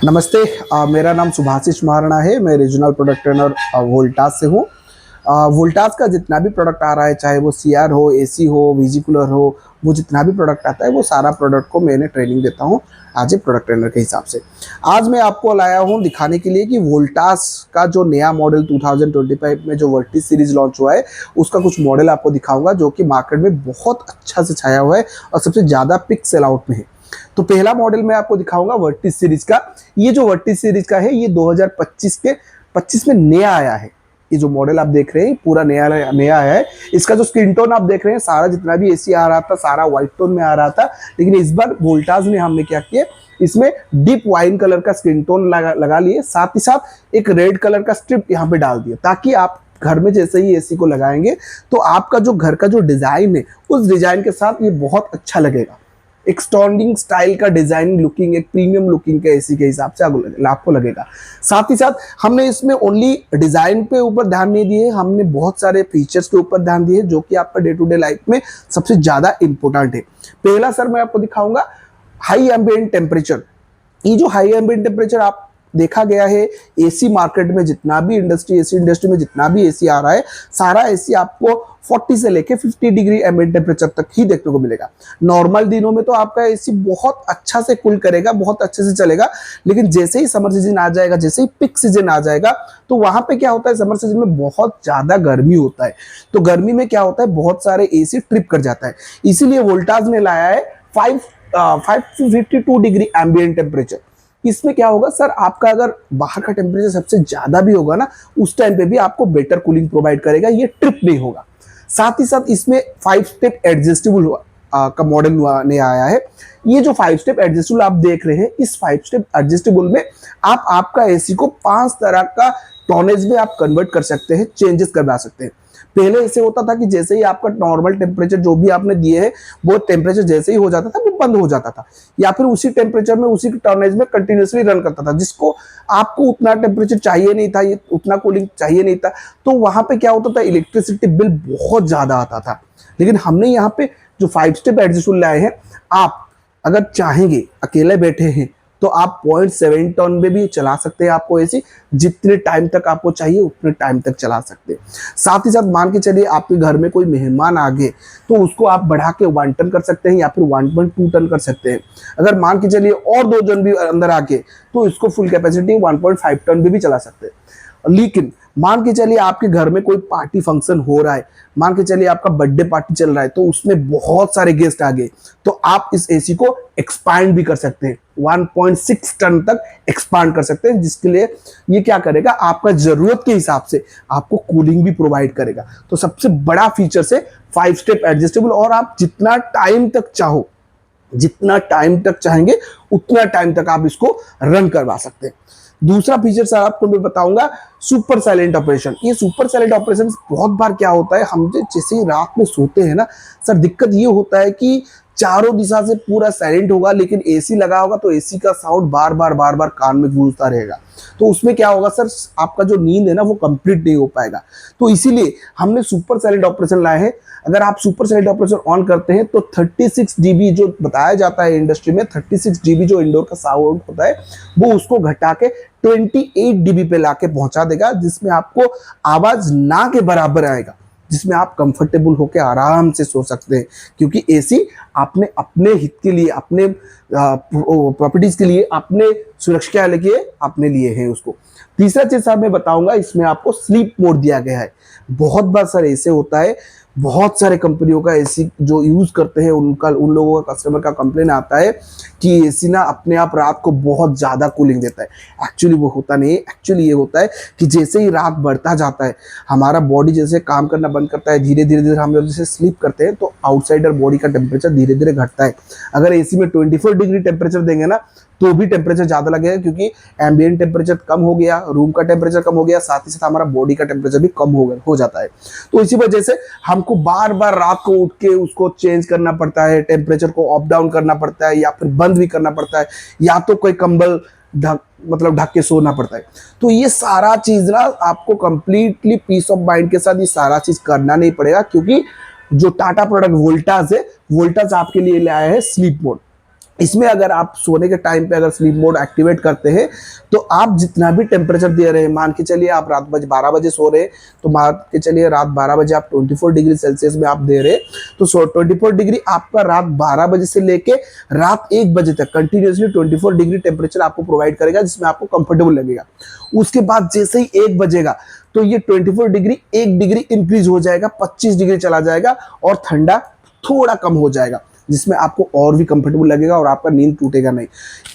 नमस्ते। मेरा नाम सुभाषिश महाराणा है। मैं रीजनल प्रोडक्ट ट्रेनर वोल्टास से हूँ। वोल्टास का जितना भी प्रोडक्ट आ रहा है, चाहे वो सीआर हो, एसी हो, वीजी कूलर हो, वो जितना भी प्रोडक्ट आता है वो सारा प्रोडक्ट को मैंने ट्रेनिंग देता हूँ आज एक प्रोडक्ट ट्रेनर के हिसाब से। आज मैं आपको लाया हूँ दिखाने के लिए कि वोल्टास का जो नया मॉडल 2025 में जो वर्टिस सीरीज लॉन्च हुआ है उसका कुछ मॉडल आपको दिखाऊंगा जो कि मार्केट में बहुत अच्छा से छाया हुआ है और सबसे ज़्यादा पिक सेल आउट में है। तो पहला मॉडल मैं आपको दिखाऊंगा वर्टिस सीरीज का। ये जो वर्टिस सीरीज का है ये 2025 में नया आया है। ये जो मॉडल आप देख रहे हैं पूरा नया नया आया है। इसका जो स्किन टोन आप देख रहे हैं, सारा जितना भी एसी आ रहा था सारा व्हाइट टोन में आ रहा था, लेकिन इस बार वोल्टास ने हमने क्या किया, इसमें डीप वाइन कलर का स्किन टोन लगा लिए, साथ ही साथ एक रेड कलर का स्ट्रिप यहाँ पे डाल दिया ताकि आप घर में जैसे ही एसी को लगाएंगे तो आपका जो घर का जो डिजाइन है उस डिजाइन के साथ ये बहुत अच्छा लगेगा। एक स्टैंडिंग स्टाइल का डिजाइन लुकिंग, एक प्रीमियम लुकिंग के एसी के हिसाब से आपको लगेगा। साथ ही साथ हमने इसमें ओनली डिजाइन पे ऊपर ध्यान नहीं दिए, हमने बहुत सारे फीचर्स के ऊपर ध्यान दिए जो कि आपका डे टू डे लाइफ में सबसे ज्यादा इंपॉर्टेंट है। पहला सर मैं आपको दिखाऊंगा हाई एम्बिएंट टेम्परेचर। ये जो हाई एम्बिएंट टेम्परेचर आप देखा गया है एसी मार्केट में, जितना भी एसी इंडस्ट्री में जितना भी एसी आ रहा है सारा एसी आपको 40 से लेके 50 डिग्री एम्बिएंट टेम्परेचर तक ही देखने को मिलेगा। नॉर्मल दिनों में तो आपका एसी बहुत अच्छा से कूल करेगा, बहुत अच्छे से चलेगा, लेकिन जैसे ही समर सीजन आ जाएगा, जैसे ही पिक सीजन आ जाएगा तो वहां पे क्या होता है, समर सीजन में बहुत ज्यादा गर्मी होता है। तो गर्मी में क्या होता है, बहुत सारे एसी ट्रिप कर जाता है। इसीलिए वोल्टास ने लाया है 552 डिग्री एम्बिएंट टेम्परेचर। इसमें क्या होगा सर, आपका अगर बाहर का टेम्परेचर सबसे ज्यादा भी होगा ना, उस टाइम पे भी आपको बेटर कूलिंग प्रोवाइड करेगा, ये ट्रिप नहीं होगा। साथ ही साथ इसमें 5 स्टेप एडजस्टेबल का मॉडल नया आया है। ये जो 5 स्टेप एडजस्टेबल आप देख रहे हैं, इस 5 स्टेप एडजस्टेबल में आप आपका एसी को 5 तरह का टोनेज में आप कन्वर्ट कर सकते हैं, चेंजेस करवा सकते हैं। पहले ऐसे होता था कि जैसे ही आपका नॉर्मल टेम्परेचर जो भी आपने दिए है वो टेम्परेचर जैसे ही हो जाता था वो बंद हो जाता था, या फिर उसी टेम्परेचर में उसी टर्नेज में कंटिन्यूसली रन करता था, जिसको आपको उतना टेम्परेचर चाहिए नहीं था, ये उतना कूलिंग चाहिए नहीं था। तो वहां पे क्या होता था, इलेक्ट्रिसिटी बिल बहुत ज्यादा आता था। लेकिन हमने यहाँ पे जो 5 स्टेप एडजस्टेबल लाए हैं, आप अगर चाहेंगे, अकेले बैठे हैं तो आप 0.7 टन में भी चला सकते हैं आपको एसी, जितने टाइम तक आपको चाहिए उतने टाइम तक चला सकते हैं। साथ ही साथ मान के चलिए आपके घर में कोई मेहमान आ गए तो उसको आप बढ़ा के 1 टन कर सकते हैं या फिर 1.2 टन कर सकते हैं। अगर मान के चलिए और 2 जन भी अंदर आके तो इसको फुल कैपेसिटी 1.5 टन भी चला सकते हैं। लेकिन मान के चलिए आपके घर में कोई पार्टी फंक्शन हो रहा है, मान के चलिए आपका बर्थडे पार्टी चल रहा है तो उसमें बहुत सारे गेस्ट आ गए, तो आप इस एसी को एक्सपांड भी कर सकते हैं, 1.6 टन तक एक्सपांड कर सकते हैं, जिसके लिए ये क्या करेगा, आपका जरूरत के हिसाब से आपको कूलिंग भी प्रोवाइड करेगा। तो सबसे बड़ा फीचर है 5 स्टेप एडजस्टेबल, और आप जितना टाइम तक चाहो, जितना टाइम तक चाहेंगे उतना टाइम तक आप इसको रन करवा सकते हैं। दूसरा फीचर सर आपको मैं बताऊंगा सुपर साइलेंट ऑपरेशन। ये सुपर साइलेंट ऑपरेशन बहुत बार क्या होता है, हम जैसे ही रात में सोते हैं ना सर, दिक्कत ये होता है कि चारों दिशा से पूरा साइलेंट होगा, लेकिन एसी लगा होगा तो एसी का साउंड बार बार कान में गूंजता रहेगा। तो उसमें क्या होगा सर, आपका जो नींद है ना वो कंप्लीट नहीं हो पाएगा। तो इसीलिए हमने सुपर साइलेंट ऑपरेशन लाए हैं। अगर आप सुपर साइलेंट ऑपरेशन ऑन करते हैं तो 36 dB जो बताया जाता है इंडस्ट्री में, 36 dB जो इंडोर का साउंड होता है वो उसको घटा के 28 dB पे लाके पहुंचा देगा, जिसमें आपको आवाज ना के बराबर आएगा, जिसमें आप कंफर्टेबल होकर आराम से सो सकते हैं। क्योंकि एसी आपने अपने हित के लिए, अपने प्रॉपर्टीज के लिए, अपने सुरक्षा के लिए आपने लिए हैं उसको। तीसरा चीज साहब मैं बताऊंगा, इसमें आपको स्लीप मोड दिया गया है। बहुत बार सर ऐसे होता है, बहुत सारे कंपनियों का एसी जो यूज करते हैं उन लोगों का, कस्टमर का कंप्लेन आता है कि एसी ना अपने आप रात को बहुत ज्यादा कूलिंग देता है। एक्चुअली वो होता नहीं है। एक्चुअली ये होता है कि जैसे ही रात बढ़ता जाता है, हमारा बॉडी जैसे काम करना बंद करता है, धीरे धीरे हम जब जैसे स्लीप करते हैं तो आउटसाइडर बॉडी का टेम्परेचर धीरे धीरे घटता है। अगर एसी में 24 डिग्री टेम्परेचर देंगे ना तो भी टेम्परेचर ज्यादा लगेगा, क्योंकि एम्बिएंट टेम्परेचर कम हो गया, रूम का टेम्परेचर कम हो गया, साथ ही साथ हमारा बॉडी का टेम्परेचर भी कम हो जाता है। तो इसी वजह से हमको बार बार रात को उठ के उसको चेंज करना पड़ता है, टेम्परेचर को अप डाउन करना पड़ता है, या फिर बंद भी करना पड़ता है, या तो कोई कंबल ढक के सोना पड़ता है। तो ये सारा चीज ना आपको कंप्लीटली पीस ऑफ माइंड के साथ ये सारा चीज करना नहीं पड़ेगा, क्योंकि जो टाटा प्रोडक्ट वोल्टास है, वोल्टास आपके लिए लाया है स्लीप मोड। इसमें अगर आप सोने के टाइम पे अगर स्लीप मोड एक्टिवेट करते हैं तो आप जितना भी टेम्परेचर दे रहे हैं, मान के चलिए आप रात 12 बजे सो रहे हैं, तो मान के चलिए रात 12 बजे आप 24 डिग्री सेल्सियस में आप दे रहे हैं, तो 24 डिग्री आपका रात 12 बजे से लेके रात 1 बजे तक कंटिन्यूसली 24 डिग्री टेम्परेचर आपको प्रोवाइड करेगा, जिसमें आपको कंफर्टेबल लगेगा। उसके बाद जैसे ही 1 बजेगा तो ये 24 डिग्री 1 डिग्री इंक्रीज हो जाएगा, 25 डिग्री चला जाएगा और ठंडा थोड़ा कम हो जाएगा, जिसमें आपको और भी कंफर्टेबल लगेगा और आपका नींद टूटेगा नहीं।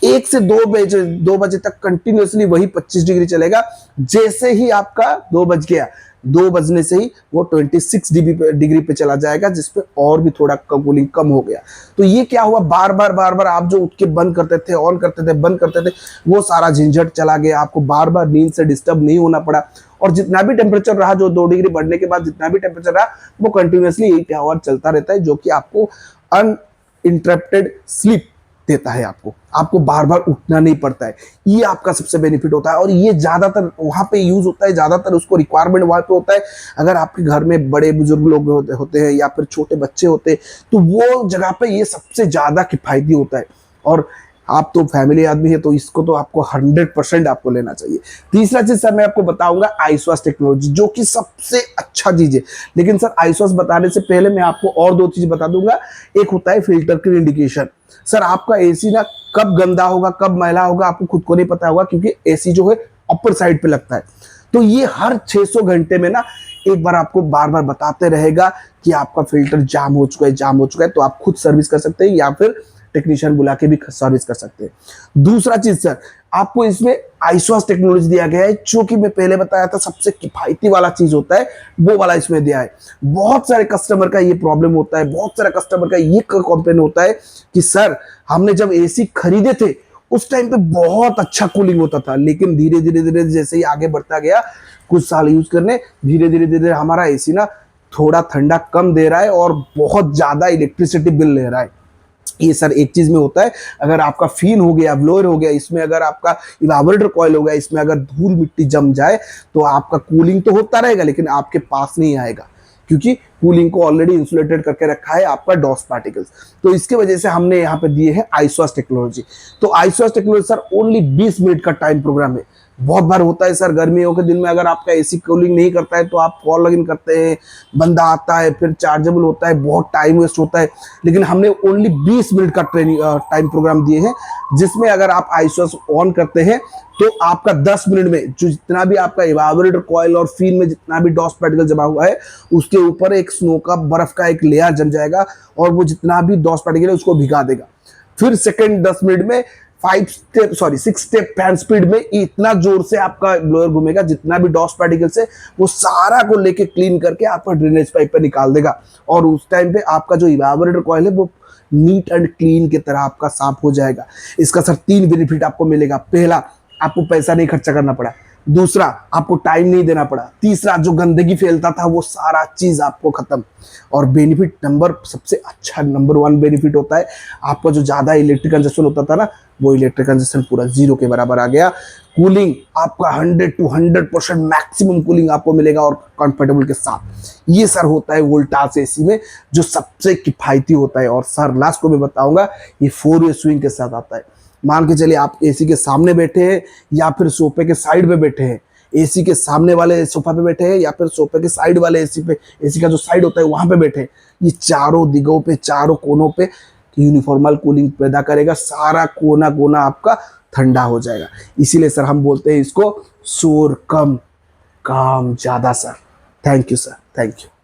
1 से 2 बजे तक कंटिन्यूसली वही 25 डिग्री चलेगा। जैसे ही आपका 2 बज गया, 2 बजने से ही वो 26 डिग्री पे चला जाएगा, जिसपे और भी थोड़ा कूलिंग कम हो गया। तो ये क्या हुआ, बार बार आप जो उठ के बंद करते थे, ऑन करते थे, बंद करते थे, वो सारा झंझट चला गया। आपको बार बार नींद से डिस्टर्ब नहीं होना पड़ा और जितना भी टेम्परेचर रहा, जो 2 डिग्री बढ़ने के बाद जितना भी टेम्परेचर रहा, वो कंटिन्यूसली 8 आवर चलता रहता है, जो कि आपको अनइंटरप्टेड स्लीप देता है। आपको बार बार उठना नहीं पड़ता है। ये आपका सबसे बेनिफिट होता है और ये ज्यादातर वहां पे यूज होता है, ज्यादातर उसको रिक्वायरमेंट वहां पे होता है अगर आपके घर में बड़े बुजुर्ग लोग होते हैं या फिर छोटे बच्चे होते हैं, तो वो जगह पे ये सबसे ज्यादा किफायती होता है। और आप तो फैमिली आदमी है, तो इसको तो आपको 100% आपको लेना चाहिए। तीसरा चीज सर मैं आपको बताऊंगा आईश्वास टेक्नोलॉजी, जो कि सबसे अच्छा चीज है। लेकिन सर आईश्वास बताने से पहले मैं आपको और 2 चीज बता दूंगा। एक होता है फिल्टर की इंडिकेशन। सर आपका एसी ना कब गंदा होगा, कब मैला होगा, आपको खुद को नहीं पता होगा, क्योंकि एसी जो है अपर साइड पे लगता है। तो ये हर 600 घंटे में ना एक बार आपको बार बार बताते रहेगा कि आपका फिल्टर जाम हो चुका है, जाम हो चुका है। तो आप खुद सर्विस कर सकते हैं या फिर टेक्नीशियन बुला के भी सर्विस कर सकते हैं। दूसरा चीज सर, आपको इसमें आईश्वास टेक्नोलॉजी दिया गया है, जो कि मैं पहले बताया था सबसे किफायती वाला चीज होता है, वो वाला इसमें दिया है। बहुत सारे कस्टमर का ये प्रॉब्लम होता है, बहुत सारे कस्टमर का ये कंप्लेन होता है कि सर हमने जब एसी खरीदे थे उस टाइम पे बहुत अच्छा कूलिंग होता था, लेकिन धीरे धीरे जैसे ही आगे बढ़ता गया, कुछ साल यूज करने, धीरे धीरे हमारा एसी ना थोड़ा ठंडा कम दे रहा है और बहुत ज्यादा इलेक्ट्रिसिटी बिल ले रहा है। ये सर एक चीज में होता है, अगर आपका फीन हो गया, ब्लोअर हो गया, इसमें अगर आपका इवापोरेटर कॉइल हो गया, इसमें अगर धूल मिट्टी जम जाए तो आपका कूलिंग तो होता रहेगा लेकिन आपके पास नहीं आएगा, क्योंकि कूलिंग को ऑलरेडी इंसुलेटेड करके रखा है आपका डॉस पार्टिकल्स। तो इसके वजह से हमने यहाँ पे दिए हैं आईश्वास टेक्नोलॉजी। तो आईश्वास टेक्नोलॉजी सर ओनली 20 मिनट का टाइम प्रोग्राम है। बहुत बार होता है सर गर्मियों के दिन में अगर आपका एसी कूलिंग नहीं करता है तो आप कॉल लॉग इन करते हैं, बंदा आता है, फिर चार्जेबल होता है, बहुत टाइम वेस्ट होता है। लेकिन हमने ओनली 20 मिनट का टाइम प्रोग्राम दिए हैं, जिसमें अगर आप आईश्वास ऑन करते हैं तो आपका 10 मिनट में जो जितना भी आपका इवापोरेटर कॉइल और फीन में जितना भी डॉस पार्टिकल जमा हुआ है, उसके ऊपर एक स्नो का बर्फ का एक लेयर जम जाएगा और वो जितना भी डॉस पार्टिकल है उसको भिगा देगा। फिर सेकंड 10 मिनट में 6 स्टेप फैन स्पीड में इतना जोर से आपका ब्लोअर घूमेगा, जितना भी डॉस पार्टिकल्स है वो सारा को लेके क्लीन करके आपका ड्रेनेज पाइप पे निकाल देगा। और उस टाइम पे आपका जो इवापोरेटर कॉइल है वो नीट एंड क्लीन की तरह आपका साफ हो जाएगा। इसका सर 3 बेनिफिट आपको मिलेगा। पहला, आपको पैसा नहीं खर्चा करना पड़ा। दूसरा, आपको टाइम नहीं देना पड़ा। तीसरा, जो गंदगी फैलता था वो सारा चीज आपको खत्म। और बेनिफिट सबसे अच्छा नंबर 1 बेनिफिट होता है, आपका जो ज्यादा इलेक्ट्रिक कंजप्शन होता था ना, वो इलेक्ट्रिक कंजप्शन पूरा 0 के बराबर आ गया। कूलिंग आपका 100 to 100% मैक्सिमम कूलिंग आपको मिलेगा और कंफर्टेबल के साथ। ये सर होता है वोल्टास एसी में जो सबसे किफायती होता है। और सर लास्ट को मैं बताऊंगा, ये 4-वे स्विंग के साथ आता है। मान के चलिए आप एसी के सामने बैठे हैं या फिर सोफे के साइड पे बैठे हैं, एसी के सामने वाले सोफा पे बैठे हैं या फिर सोफे के साइड वाले एसी पे, एसी का जो साइड होता है वहां पे बैठे हैं, ये चारों दिगों पे, चारों कोनों पे यूनिफॉर्मल कूलिंग पैदा करेगा। सारा कोना कोना आपका ठंडा हो जाएगा। इसीलिए सर हम बोलते हैं इसको शोर कम काम ज्यादा। Sir thank you sir, thank you.